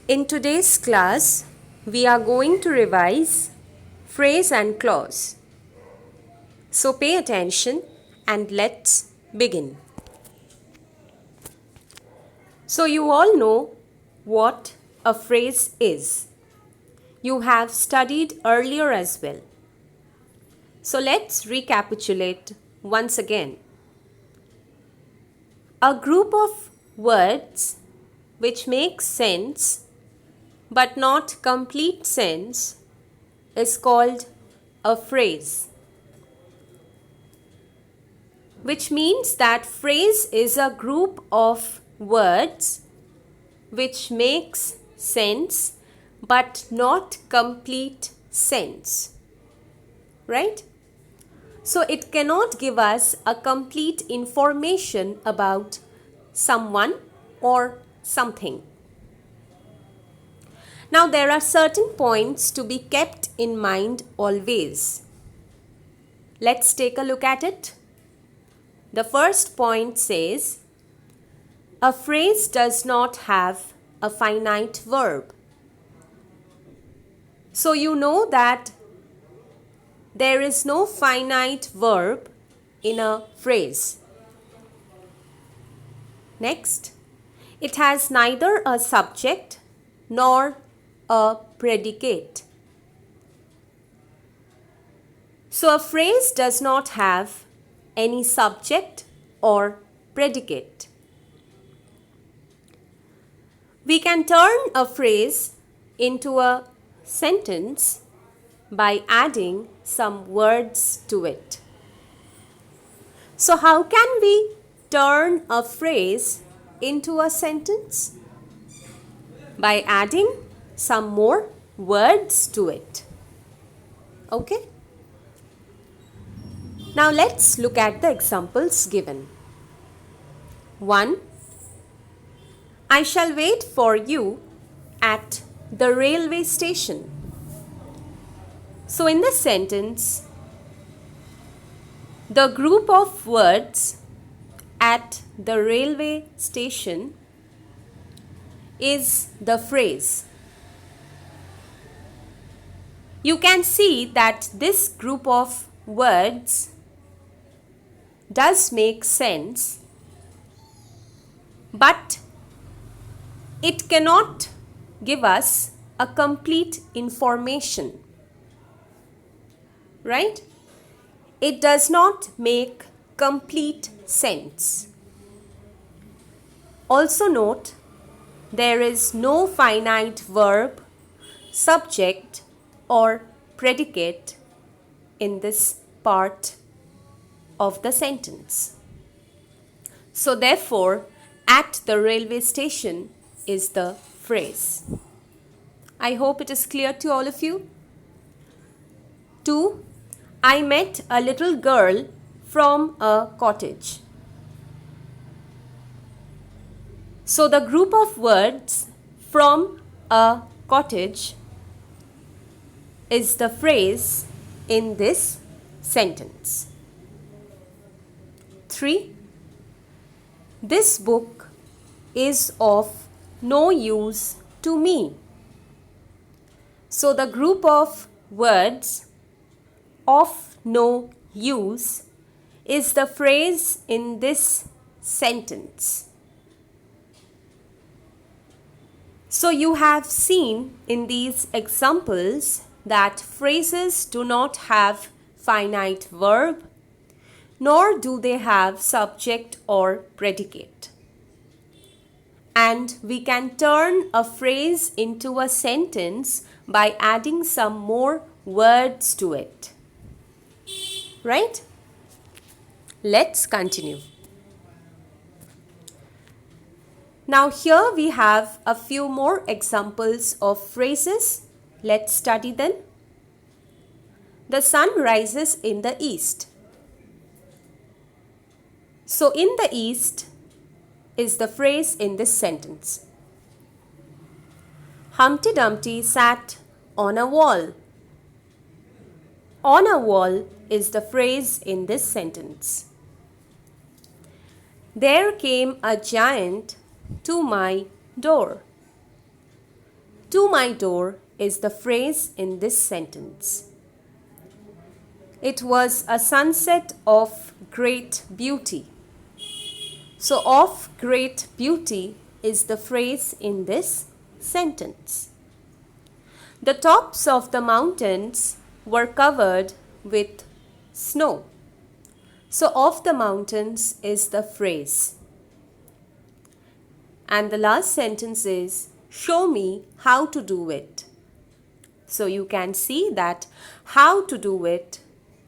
In today's class, we are going to revise phrase and clause. So pay attention and let's begin. So you all know what a phrase is. You have studied earlier as well. So let's recapitulate once again. A group of words which make sense but not complete sense is called a phrase. Which means that phrase is a group of words which makes sense but not complete sense. Right? So it cannot give us a complete information about someone or something. Now there are certain points to be kept in mind always. Let's take a look at it. The first point says, a phrase does not have a finite verb. So you know that there is no finite verb in a phrase. Next, it has neither a subject nor a predicate. So a phrase does not have any subject or predicate. We can turn a phrase into a sentence by adding some words to it. So how can we turn a phrase into a sentence? By adding some more words to it. Okay? Now let's look at the examples given. 1. I shall wait for you at the railway station. So in this sentence, the group of words at the railway station is the phrase. You can see that this group of words does make sense, but it cannot give us a complete information. Right? It does not make complete sense. Also note, there is no finite verb, subject or predicate in this part of the sentence. So therefore, at the railway station is the phrase. I hope it is clear to all of you. 2. I met a little girl from a cottage. So the group of words from a cottage is the phrase in this sentence. 3. This book is of no use to me. So the group of words of no use is the phrase in this sentence. So you have seen in these examples that phrases do not have finite verb, nor do they have subject or predicate. And we can turn a phrase into a sentence by adding some more words to it. Right? Let's continue. Now here we have a few more examples of phrases. Let's study them. The sun rises in the east. So in the east is the phrase in this sentence. Humpty Dumpty sat on a wall. On a wall is the phrase in this sentence. There came a giant to my door. To my door is the phrase in this sentence. It was a sunset of great beauty. So, of great beauty is the phrase in this sentence. The tops of the mountains were covered with snow. So, of the mountains is the phrase. And the last sentence is, show me how to do it. So, you can see that how to do it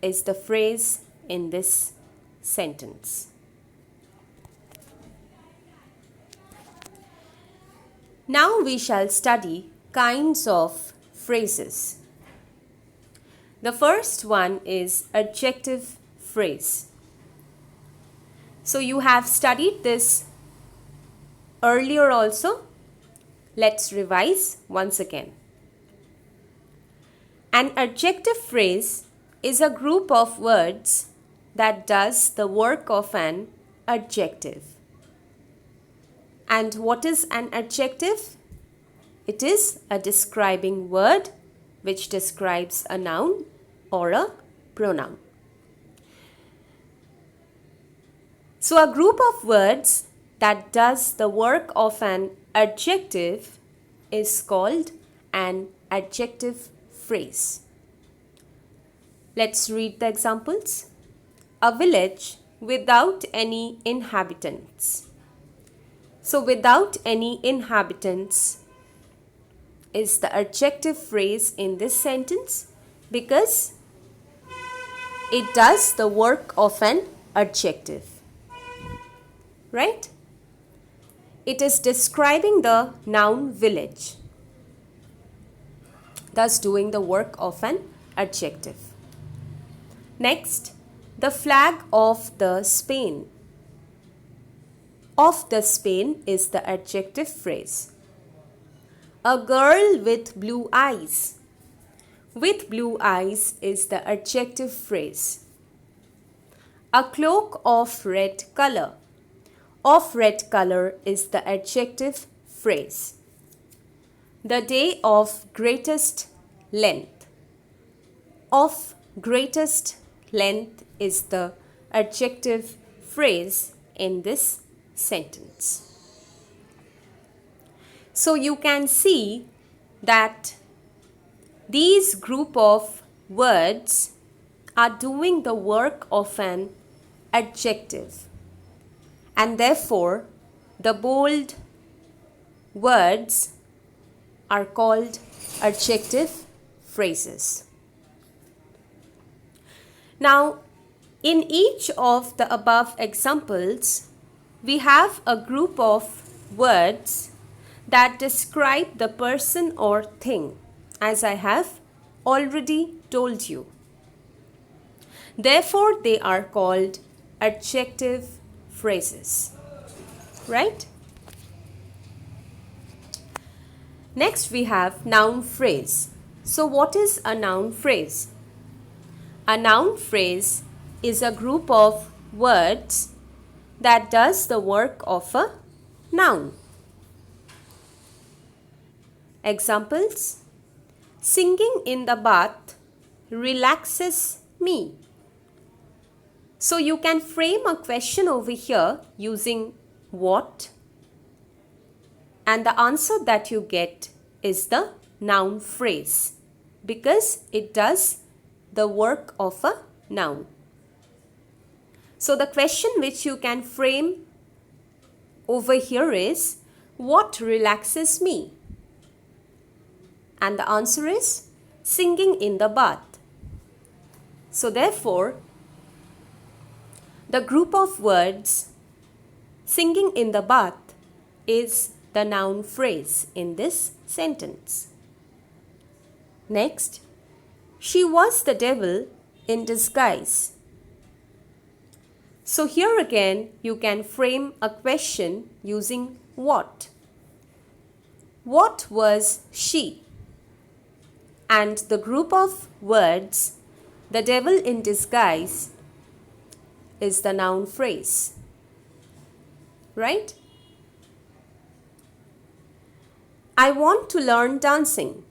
is the phrase in this sentence. Now we shall study kinds of phrases. The first one is adjective phrase. So you have studied this earlier also. Let's revise once again. An adjective phrase is a group of words that does the work of an adjective. And what is an adjective? It is a describing word which describes a noun or a pronoun. So a group of words that does the work of an adjective is called an adjective phrase. Let's read the examples. A village without any inhabitants. So without any inhabitants is the adjective phrase in this sentence because it does the work of an adjective. Right? It is describing the noun village, thus doing the work of an adjective. Next, the flag of the Spain. Of the Spain is the adjective phrase. A girl with blue eyes. With blue eyes is the adjective phrase. A cloak of red color. Of red color is the adjective phrase. The day of greatest length. Of greatest length is the adjective phrase in this sentence. So you can see that these group of words are doing the work of an adjective, and therefore the bold words are called adjective phrases. Now, in each of the above examples, we have a group of words that describe the person or thing, as I have already told you. Therefore, they are called adjective phrases. Right? Next, we have noun phrase. So, what is a noun phrase? A noun phrase is a group of words that does the work of a noun. Examples: singing in the bath relaxes me. So you can frame a question over here using what, and the answer that you get is the noun phrase because it does the work of a noun. So the question which you can frame over here is, what relaxes me? And the answer is singing in the bath. So therefore, the group of words singing in the bath is the noun phrase in this sentence. Next, she was the devil in disguise. So here again you can frame a question using what. What was she? And the group of words, the devil in disguise, is the noun phrase. Right? I want to learn dancing.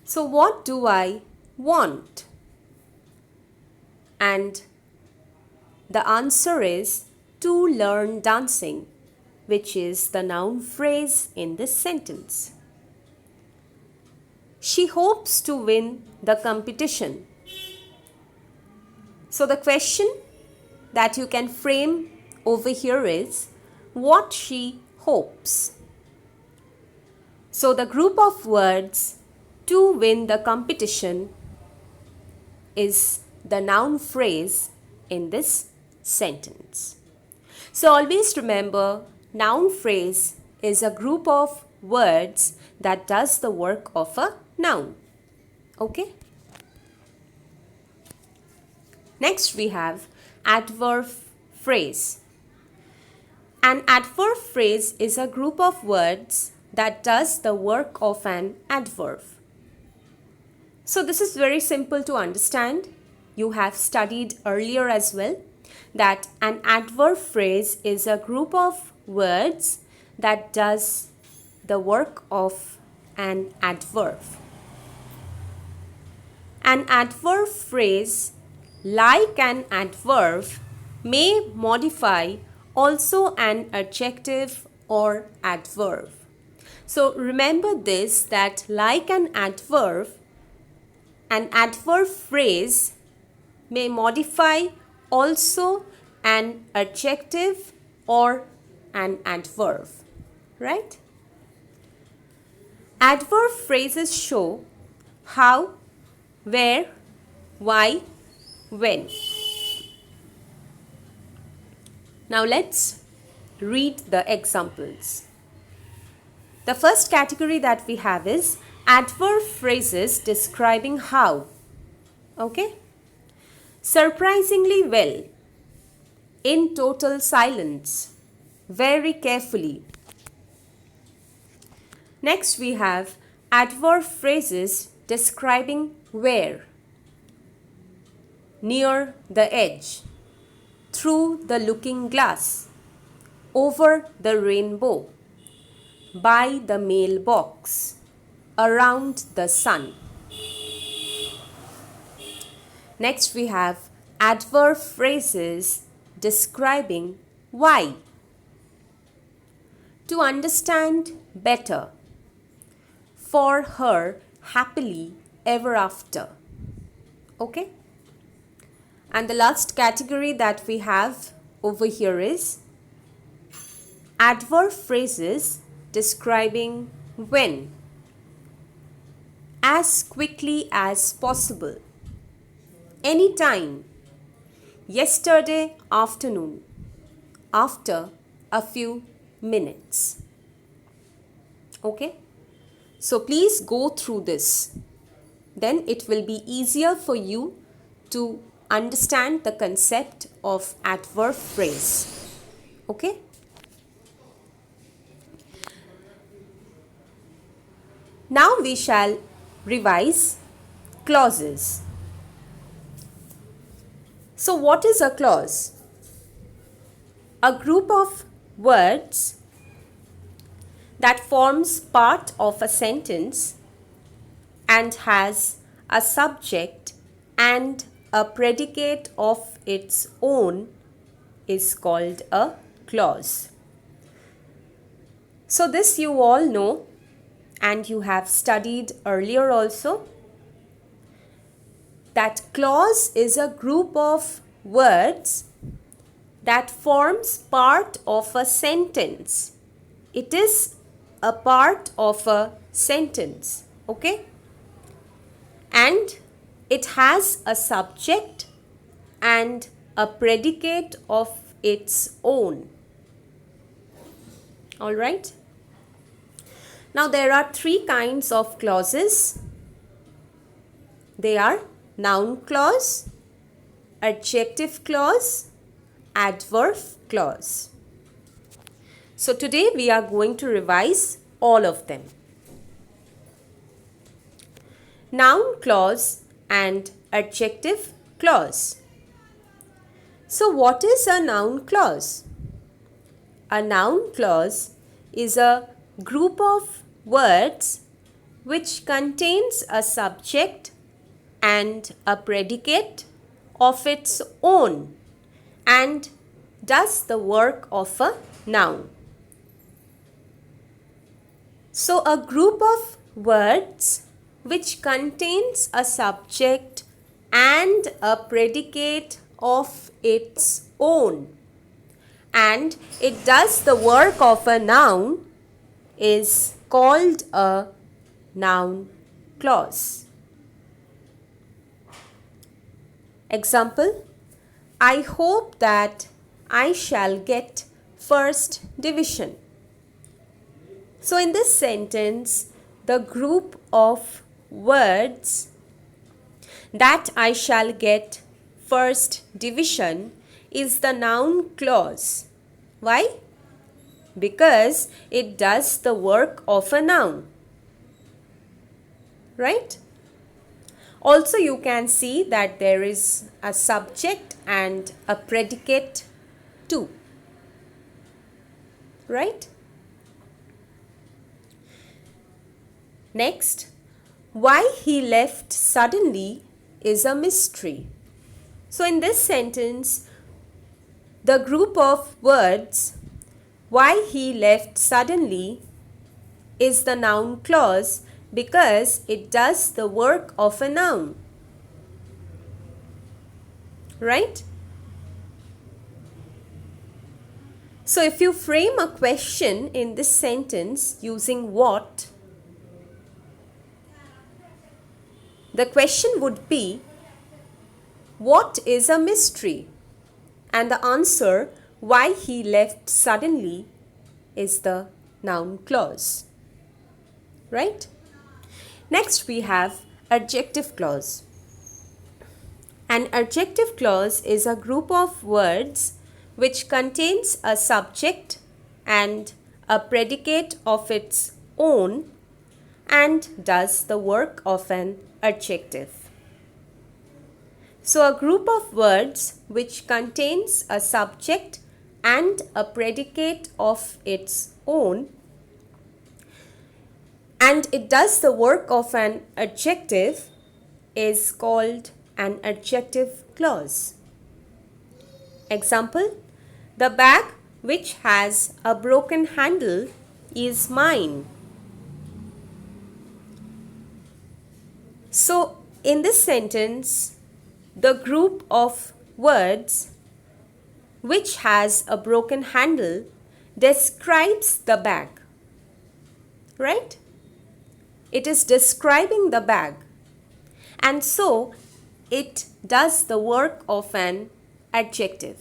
So what do I want? And the answer is to learn dancing, which is the noun phrase in this sentence. She hopes to win the competition. So the question that you can frame over here is what she hopes. So the group of words to win the competition is the noun phrase in this sentence. So always remember, noun phrase is a group of words that does the work of a noun. Okay? Next we have adverb phrase. An adverb phrase is a group of words that does the work of an adverb. So this is very simple to understand. You have studied earlier as well that an adverb phrase is a group of words that does the work of an adverb. An adverb phrase, like an adverb, may modify also an adjective or adverb. So remember this, that like an adverb phrase may modify also an adjective or an adverb, right? Adverb phrases show how, where, why, when. Now let's read the examples. The first category that we have is adverb phrases describing how. Okay? Surprisingly well, in total silence, very carefully. Next we have adverb phrases describing where. Near the edge, through the looking glass, over the rainbow, by the mailbox, around the sun. Next we have adverb phrases describing why. To understand better, for her happily ever after. Okay? And the last category that we have over here is adverb phrases describing when. As quickly as possible, anytime, yesterday afternoon, after a few minutes. Okay? So please go through this. Then it will be easier for you to understand the concept of adverb phrase. Okay? Now we shall revise clauses. So what is a clause? A group of words that forms part of a sentence and has a subject and a predicate of its own is called a clause. So this you all know and you have studied earlier also, that clause is a group of words that forms part of a sentence. It is a part of a sentence, okay? And it has a subject and a predicate of its own. All right? Now there are three kinds of clauses. They are noun clause, adjective clause, adverb clause. So today we are going to revise all of them. Noun clause and adjective clause. So what is a noun clause? A noun clause is a group of words which contains a subject and a predicate of its own and does the work of a noun. So a group of words which contains a subject and a predicate of its own and it does the work of a noun is called a noun clause. Example, I hope that I shall get first division. So in this sentence, the group of words that I shall get first division is the noun clause. Why? Because it does the work of a noun. Right? Also, you can see that there is a subject and a predicate too. Right? Next, why he left suddenly is a mystery. So in this sentence, the group of words why he left suddenly is the noun clause because it does the work of a noun. Right? So if you frame a question in this sentence using what, the question would be, what is a mystery? And the answer, why he left suddenly, is the noun clause. Right? Next we have adjective clause. An adjective clause is a group of words which contains a subject and a predicate of its own and does the work of an adjective. So a group of words which contains a subject and a predicate of its own and it does the work of an adjective is called an adjective clause. Example, the bag which has a broken handle is mine. So in this sentence, the group of words which has a broken handle describes the bag. Right? It is describing the bag. And so it does the work of an adjective.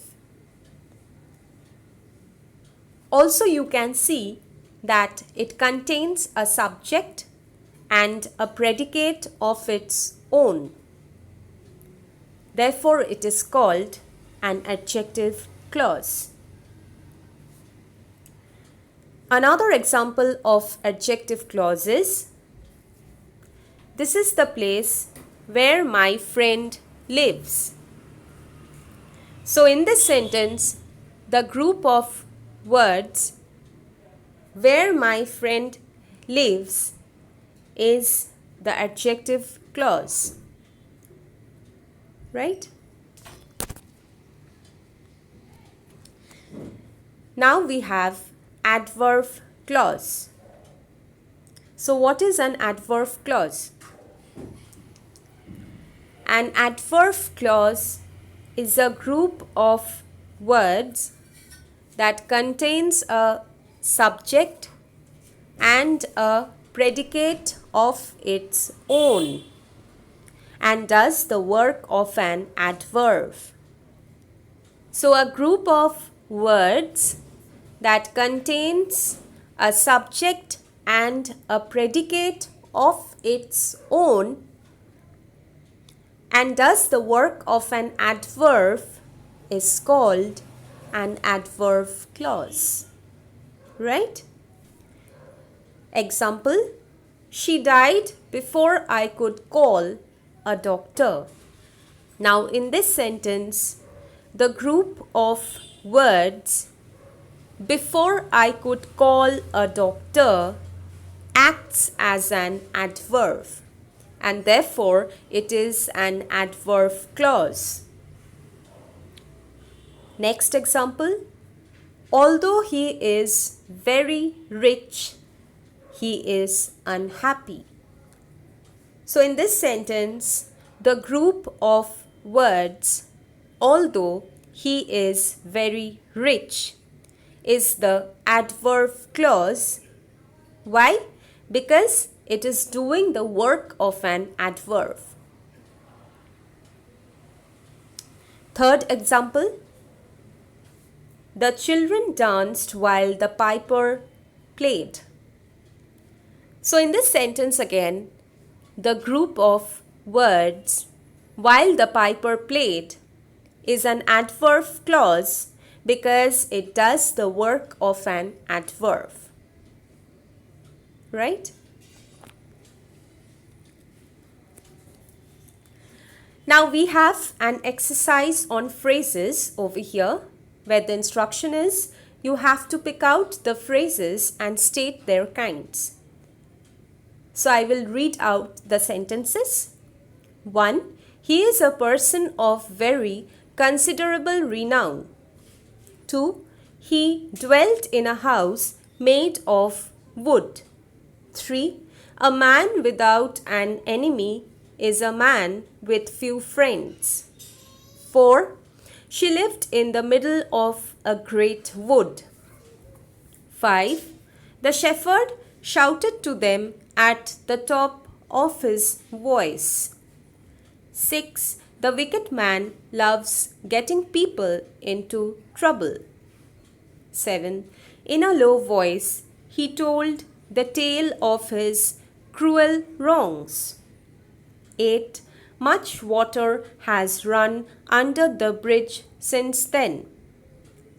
Also, you can see that it contains a subject and a predicate of its own. Therefore, it is called an adjective clause. Another example of adjective clause is, this is the place where my friend lives. So in this sentence, the group of words where my friend lives is the adjective clause. Right? Now we have adverb clause. So what is an adverb clause? An adverb clause is a group of words that contains a subject and a predicate of its own and does the work of an adverb. So a group of words that contains a subject and a predicate of its own and does the work of an adverb is called an adverb clause. Right? Example, she died before I could call a doctor. Now in this sentence, the group of words before I could call a doctor acts as an adverb, and therefore it is an adverb clause. Next example. Although he is very rich, he is unhappy. So in this sentence, the group of words although he is very rich is the adverb clause. Why? Because it is doing the work of an adverb. Third example. The children danced while the piper played. So in this sentence again, the group of words while the piper played is an adverb clause because it does the work of an adverb. Right? Now we have an exercise on phrases over here, where the instruction is you have to pick out the phrases and state their kinds. So I will read out the sentences. 1. He is a person of very considerable renown. 2. He dwelt in a house made of wood. 3. A man without an enemy is a man with few friends. 4. She lived in the middle of a great wood. 5. The shepherd shouted to them at the top of his voice. 6. The wicked man loves getting people into trouble. 7. In a low voice, he told the tale of his cruel wrongs. 8. Much water has run under the bridge since then.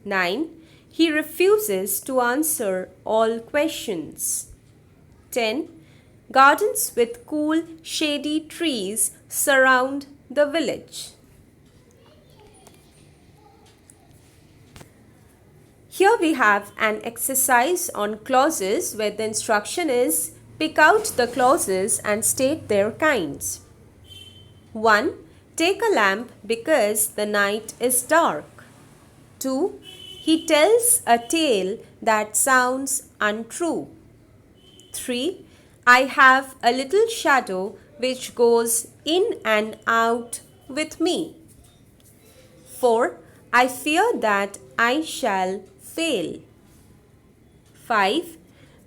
9. He refuses to answer all questions. 10. Gardens with cool, shady trees surround the village. Here we have an exercise on clauses where the instruction is pick out the clauses and state their kinds. 1. Take a lamp because the night is dark. 2. He tells a tale that sounds untrue. 3. I have a little shadow which goes in and out with me. 4. I fear that I shall fail. 5.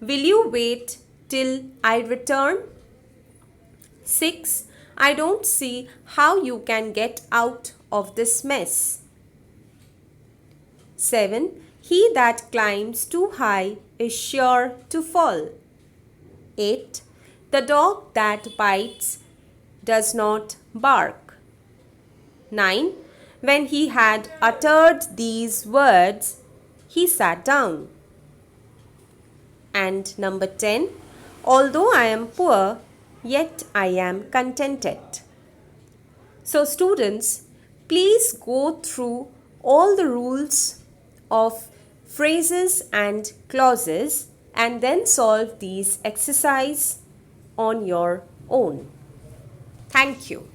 Will you wait till I return? 6. I don't see how you can get out of this mess. 7. He that climbs too high is sure to fall. 8. The dog that bites does not bark. 9. When he had uttered these words, he sat down. And number 10. Although I am poor, yet I am contented. So students, please go through all the rules of phrases and clauses and then solve these exercises on your own. Thank you.